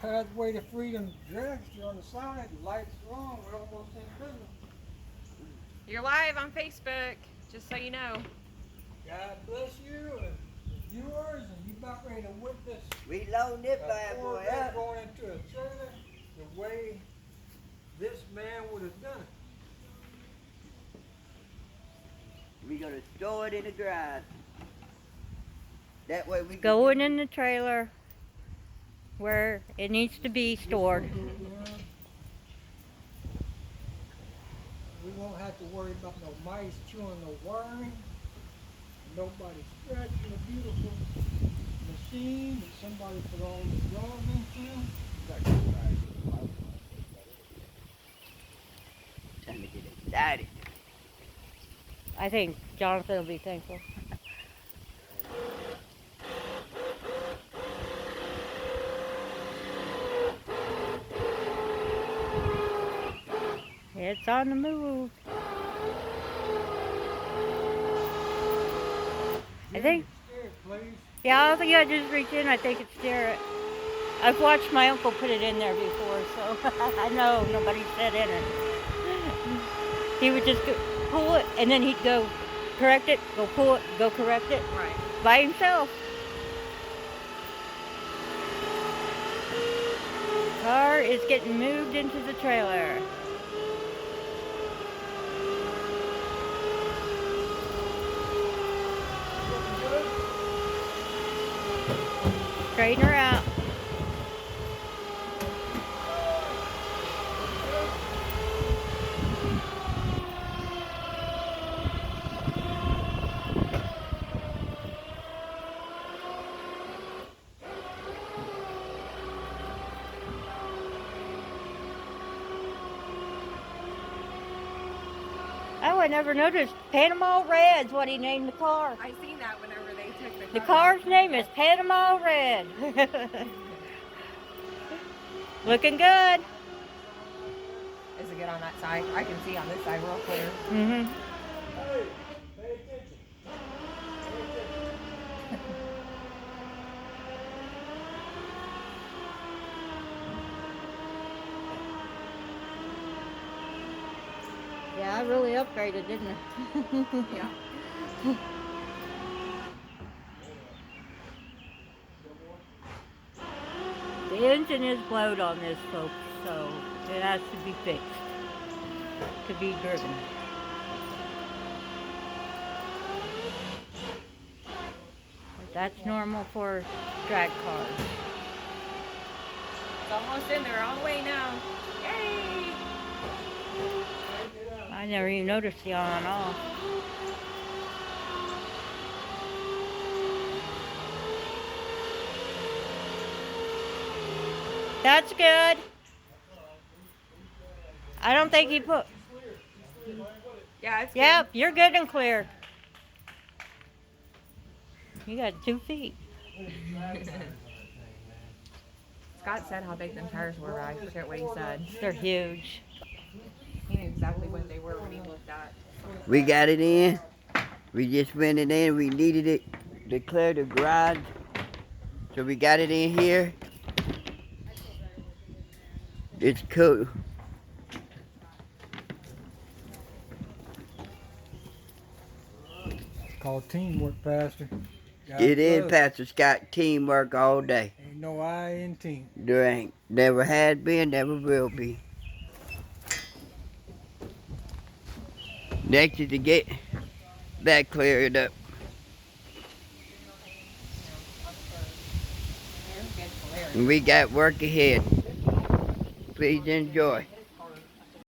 Pathway to Freedom Dragster on the side, lights are on, we're almost in business. You're live on Facebook, just so you know. God bless you and the viewers, and you about ready to witness We loading this bad boy up. going into a trailer the way this man would have done it. We gonna store it in the garage. That way we Going in the trailer where it needs to be stored. We won't have to worry about no mice chewing no wiring, nobody scratching the beautiful machine that somebody put all the drawers into. trying to get excited. I think Jonathan will be thankful. It's on the move. I think, yeah, I don't think I just reached in. I think it's Jarrett. I've watched my uncle put it in there before, so I know nobody said in it. He would just go pull it, and then he'd go correct it, go pull it, go correct it. Right. By himself. Car is getting moved into the trailer. Straighten her out. Oh, I never noticed. Panama Red's what he named the car. I seen that whenever they took The car's name is Panama Red. Looking good. Is it good on that side? I can see on this side real clear. Mm-hmm. Hey, pay attention. Yeah, I really upgraded, didn't I? Yeah. The engine is blowed on this, folks, so it has to be fixed to be driven. But that's normal for drag cars. It's almost in there all the way now. Yay! I never even noticed the on and off. That's good. I don't think he put... Yeah, it's Yep, you're good and clear. You got 2 feet. good. Scott said how big them tires were. I forget what he said. They're huge. He knew exactly what they were when he looked at. We got it in. We just went it in. We needed it to clear the garage. So we got it in here. It's cool. It's called teamwork, Pastor. God It is, bless. Pastor Scott. Teamwork all day. Ain't no I in team. There ain't. Never has been, never will be. Next is to get that cleared up. And we got work ahead. Please enjoy.